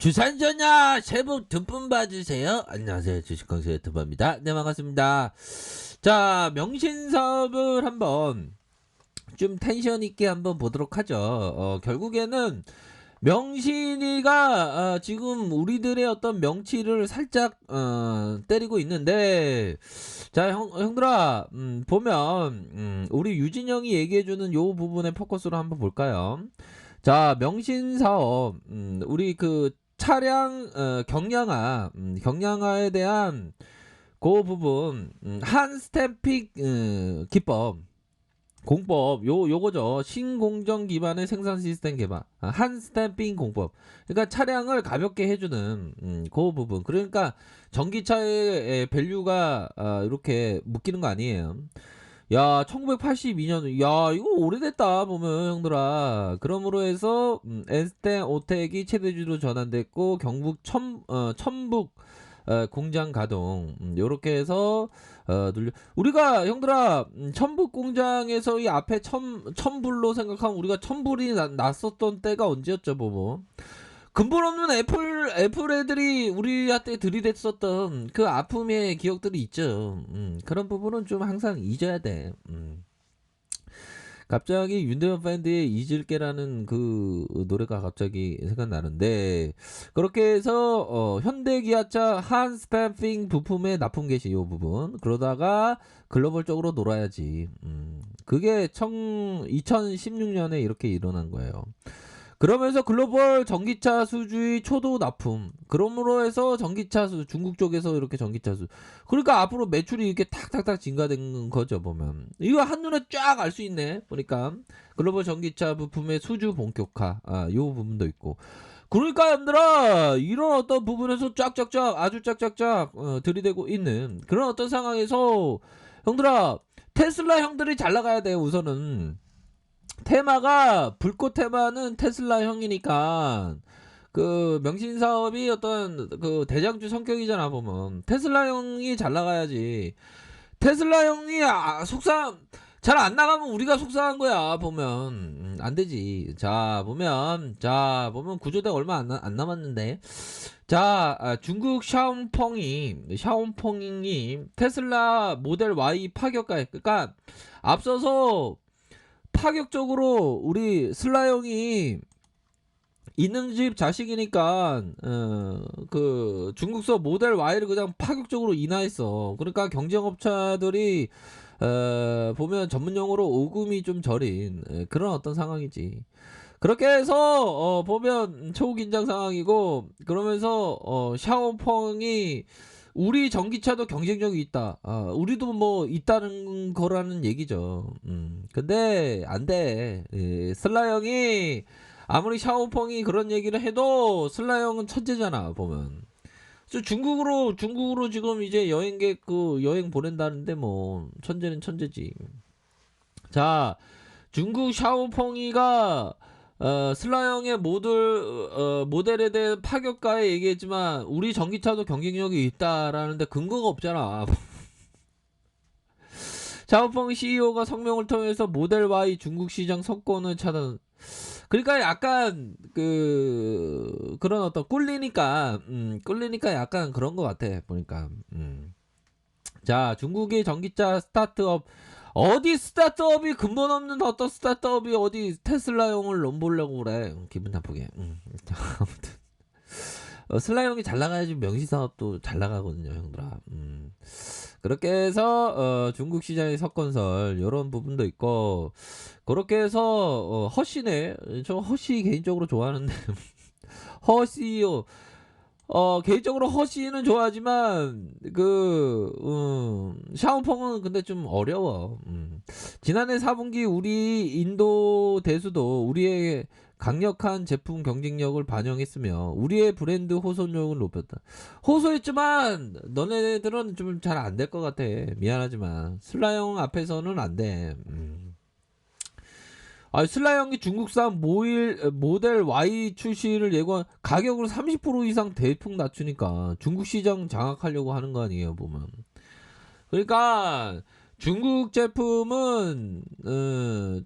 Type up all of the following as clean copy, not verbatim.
주산전야 새해 복 듬뿍 받으세요. 안녕하세요. 주식kon수의 드바입니다. 네, 반갑습니다. 자, 명신사업을 한번 좀 텐션 있게 한번 보도록 하죠. 결국에는 명신이가 지금 우리들의 어떤 명치를 살짝 때리고 있는데, 자, 형들아, 보면 우리 유진영이 얘기해주는 요 부분의 포커스로 한번 볼까요? 자, 명신사업, 우리 그 차량 경량화에 대한 그 부분, 한 스탬핑 기법, 공법, 요거죠. 신공정 기반의 생산 시스템 개발, 한 스탬핑 공법. 그러니까 차량을 가볍게 해주는 그 부분. 그러니까 전기차의 밸류가 이렇게 묶이는 거 아니에요. 야, 1982년, 야, 이거 오래됐다, 보면, 형들아. 그러므로 해서, 엔스텐 오텍이 최대주로 전환됐고, 경북 천북, 공장 가동. 요렇게 해서, 우리가, 형들아, 천북 공장에서 이 앞에 천불로 생각하면 우리가 천불이 났었던 때가 언제였죠, 보면. 근본 없는 애플 애들이 우리한테 들이댔었던 그 아픔의 기억들이 있죠. 그런 부분은 좀 항상 잊어야 돼. 갑자기 윤대현 밴드의 잊을게라는 그 노래가 갑자기 생각나는데, 그렇게 해서 현대기아차 한 스탬핑 부품의 납품 개시 요 부분, 그러다가 글로벌 쪽으로 놀아야지. 그게 2016년에 이렇게 일어난 거예요. 그러면서 글로벌 전기차 수주의 초도 납품. 그러므로 해서 전기차 수, 중국 쪽에서 이렇게 전기차 수. 그러니까 앞으로 매출이 이렇게 탁탁탁 증가된 거죠, 보면. 이거 한눈에 쫙 알 수 있네, 보니까. 글로벌 전기차 부품의 수주 본격화. 요 부분도 있고. 그러니까, 얘들아, 이런 어떤 부분에서 쫙쫙쫙, 아주 쫙쫙쫙, 들이대고 있는 그런 어떤 상황에서, 형들아, 테슬라 형들이 잘 나가야 돼요, 우선은. 테마가 불꽃 테마는 테슬라 형이니까 그 명신 사업이 어떤 그 대장주 성격이잖아, 보면. 테슬라 형이 잘 나가야지. 테슬라 형이 속상 잘 안 나가면 우리가 속상한 거야, 보면. 안 되지. 자 보면 구조대 얼마 안 남았는데, 자, 중국 샤오펑이 테슬라 모델 Y 파격가에, 그러니까 앞서서 파격적으로 우리 슬라 형이 있는 집 자식이니까 그 중국서 모델 Y를 그냥 파격적으로 인하했어. 그러니까 경쟁업체들이 보면 전문용어로 오금이 좀 저린 그런 어떤 상황이지. 그렇게 해서 보면 초긴장 상황이고, 그러면서 샤오펑이 우리 전기차도 경쟁력이 있다. 우리도 뭐 있다는 거라는 얘기죠. 근데 안 돼. 슬라 형이 아무리 샤오펑이 그런 얘기를 해도 슬라 형은 천재잖아, 보면. 중국으로 지금 이제 여행객 그 여행 보낸다는데 뭐 천재는 천재지. 자, 중국 샤오펑이가 슬라형의 모델에 대한 파격가에 얘기했지만 우리 전기차도 경쟁력이 있다라는데 근거가 없잖아. 샤오펑 CEO가 성명을 통해서 모델 Y 중국 시장 석권을 차단. 그러니까 약간 그런 어떤 꿀리니까 약간 그런 것 같아, 보니까. 자, 중국의 전기차 스타트업, 어디 스타트업이 근본 없는 어떤 스타트업이 어디 테슬라용을 넘보려고 그래. 기분 나쁘게. 아무튼 슬라 형이 잘 나가야지 명시사업도 잘 나가거든요, 형들아. 그렇게 해서 중국 시장의 석건설 이런 부분도 있고, 그렇게 해서 허쉬네. 저 허쉬 개인적으로 좋아하는데 허쉬요. 개인적으로 허쉬는 좋아하지만 샤오펑은 근데 좀 어려워. 지난해 4분기 우리 인도 대수도 우리의 강력한 제품 경쟁력을 반영했으며 우리의 브랜드 호소력을 높였다. 호소했지만 너네들은 좀 잘 안 될 것 같아. 미안하지만 슬라형 앞에서는 안 돼. 슬라 형이 중국산 모델 Y 출시를 예고한 가격으로 30% 이상 대폭 낮추니까 중국 시장 장악하려고 하는 거 아니에요, 보면. 그러니까 중국 제품은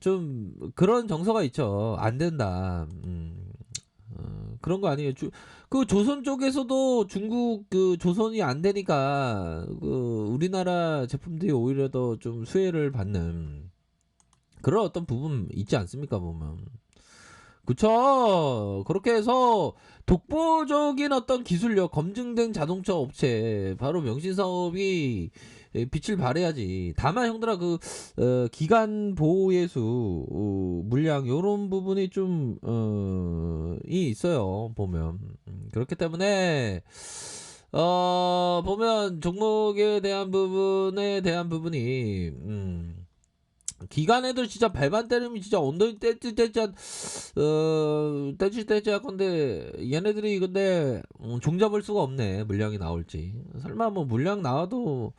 좀 그런 정서가 있죠. 안 된다. 그런 거 아니에요. 그 조선 쪽에서도 중국 그 조선이 안 되니까 그 우리나라 제품들이 오히려 더 좀 수혜를 받는 그런 어떤 부분 있지 않습니까 보면. 그쵸. 그렇게 해서 독보적인 어떤 기술력 검증된 자동차 업체 바로 명신사업이 빛을 발해야지. 다만 형들아 그 기간 보호예수 물량 요런 부분이 좀 이 있어요 보면. 그렇기 때문에 보면 종목에 대한 부분에 대한 부분이 기간에도 진짜 발만 때리면 진짜 엉덩이 떼찌 할 건데 얘네들이 근데 종잡을 수가 없네 물량이 나올지. 설마 뭐 물량 나와도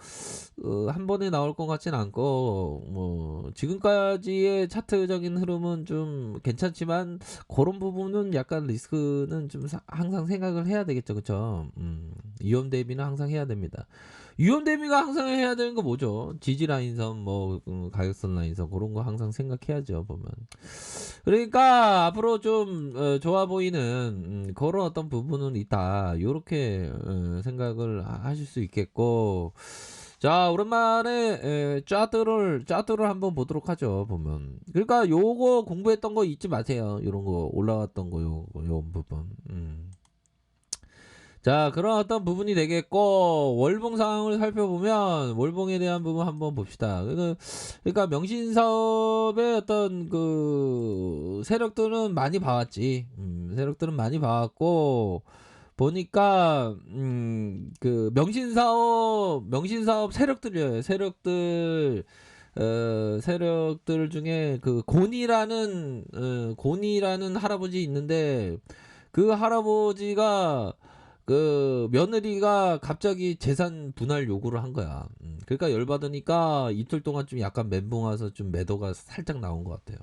한 번에 나올 것 같진 않고 뭐 지금까지의 차트적인 흐름은 좀 괜찮지만 그런 부분은 약간 리스크는 좀 항상 생각을 해야 되겠죠, 그쵸? 위험 대비는 항상 해야 됩니다. 위험 대비가 항상 해야 되는 거 뭐죠? 지지 라인선 뭐 가격선 라인선 그런 거 항상 생각해야죠 보면. 그러니까 앞으로 좀 좋아 보이는 그런 어떤 부분은 있다. 요렇게 생각을 하실 수 있겠고. 자 오랜만에 짜들을 한번 보도록 하죠 보면. 그러니까 요거 공부했던 거 잊지 마세요. 요런 거 올라왔던 거 요 부분. 자, 그런 어떤 부분이 되겠고, 월봉 상황을 살펴보면, 월봉에 대한 부분 한번 봅시다. 그러니까 명신사업의 어떤 그, 세력들은 많이 봐왔지. 세력들은 많이 봐왔고, 보니까, 그, 명신사업 세력들이에요. 세력들 중에 그, 곤이라는 할아버지 있는데, 그 할아버지가 그 며느리가 갑자기 재산 분할 요구를 한 거야. 그러니까 열받으니까 이틀 동안 좀 약간 멘붕 와서 좀 매도가 살짝 나온 것 같아요.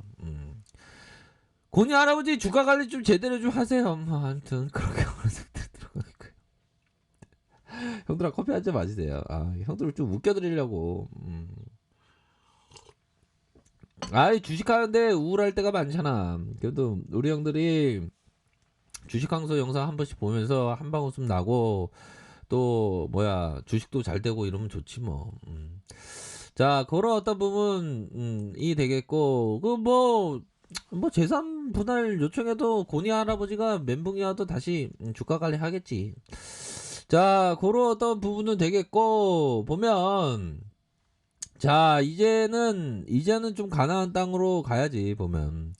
고니 할아버지 주가 관리 좀 제대로 좀 하세요. 뭐 아무튼 그렇게 들어가니까 형들아 커피 한 잔 마시세요. 아 형들을 좀 웃겨드리려고. 아이 주식하는데 우울할 때가 많잖아. 그래도 우리 형들이 주식 강서 영상 한 번씩 보면서 한 방울 좀 나고 또 뭐야 주식도 잘 되고 이러면 좋지 뭐. 자 그런 어떤 부분이 되겠고 그 뭐 재산 분할 요청해도 고니 할아버지가 멘붕이 와도 다시 주가 관리 하겠지. 자 그런 어떤 부분은 되겠고 보면 자 이제는 좀 가나안 땅으로 가야지 보면.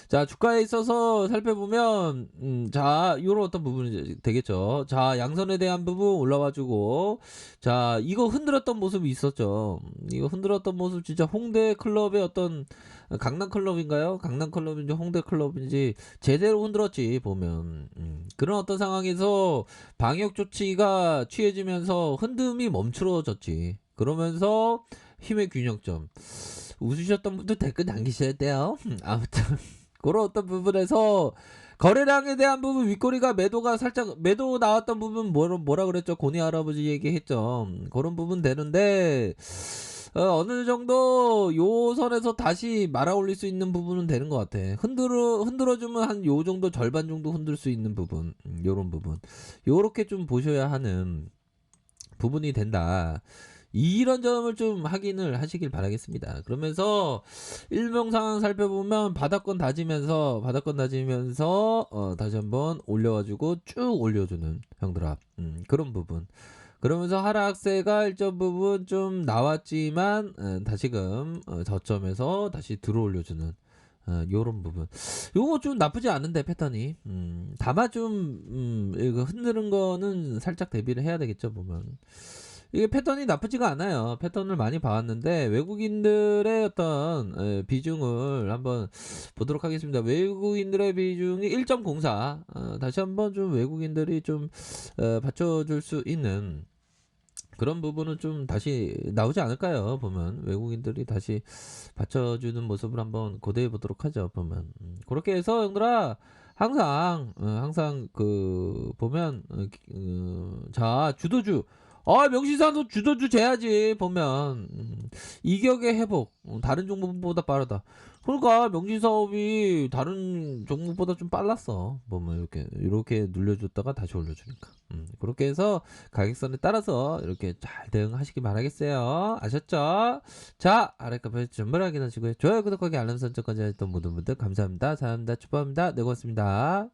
자 주가에 있어서 살펴보면 자 요런 어떤 부분이 되겠죠. 자 양선에 대한 부분 올라와주고 자 이거 흔들었던 모습이 있었죠. 이거 흔들었던 모습 진짜 홍대 클럽의 어떤 강남 클럽인가요? 강남 클럽인지 홍대 클럽인지 제대로 흔들었지 보면. 그런 어떤 상황에서 방역 조치가 취해지면서 흔듦이 멈추어졌지. 그러면서 힘의 균형점 웃으셨던 분들 댓글 남기셔야 돼요. 아무튼 그런 어떤 부분에서 거래량에 대한 부분 윗꼬리가 매도가 살짝 매도 나왔던 부분 뭐라 그랬죠? 고니 할아버지 얘기했죠. 그런 부분 되는데 어느 정도 요 선에서 다시 말아 올릴 수 있는 부분은 되는 것 같아. 흔들어주면 한 요 정도 절반 정도 흔들 수 있는 부분, 요런 부분, 요렇게 좀 보셔야 하는 부분이 된다. 이런 점을 좀 확인을 하시길 바라겠습니다. 그러면서 일봉 상황 살펴보면 바닥권 다지면서 다시 한번 올려가지고 쭉 올려주는 형들아 그런 부분. 그러면서 하락세가 일정 부분 좀 나왔지만 다시금 저점에서 다시 들어 올려주는 요런 부분. 요거 좀 나쁘지 않은데 패턴이. 다만 좀 이거 흔드는 거는 살짝 대비를 해야 되겠죠 보면. 이게 패턴이 나쁘지가 않아요. 패턴을 많이 봐왔는데 외국인들의 어떤 비중을 한번 보도록 하겠습니다. 외국인들의 비중이 1.04. 다시 한번 좀 외국인들이 좀 받쳐줄 수 있는 그런 부분은 좀 다시 나오지 않을까요? 보면 외국인들이 다시 받쳐주는 모습을 한번 고대해 보도록 하죠. 보면 그렇게 해서 형들아 항상 그 보면 자 주도주 아 명시사도 주저주 재야지 보면. 이격의 회복. 다른 종목보다 빠르다. 그러니까 명시사업이 다른 종목보다 좀 빨랐어. 보면 이렇게 눌려줬다가 다시 올려주니까. 그렇게 해서 가격선에 따라서 이렇게 잘 대응하시기 바라겠어요. 아셨죠? 자, 아래값에 전부 확인하시고요. 좋아요, 구독하기, 알람 설정까지 했던 모든 분들 감사합니다. 사랑합니다. 축복합니다. 네, 고맙습니다.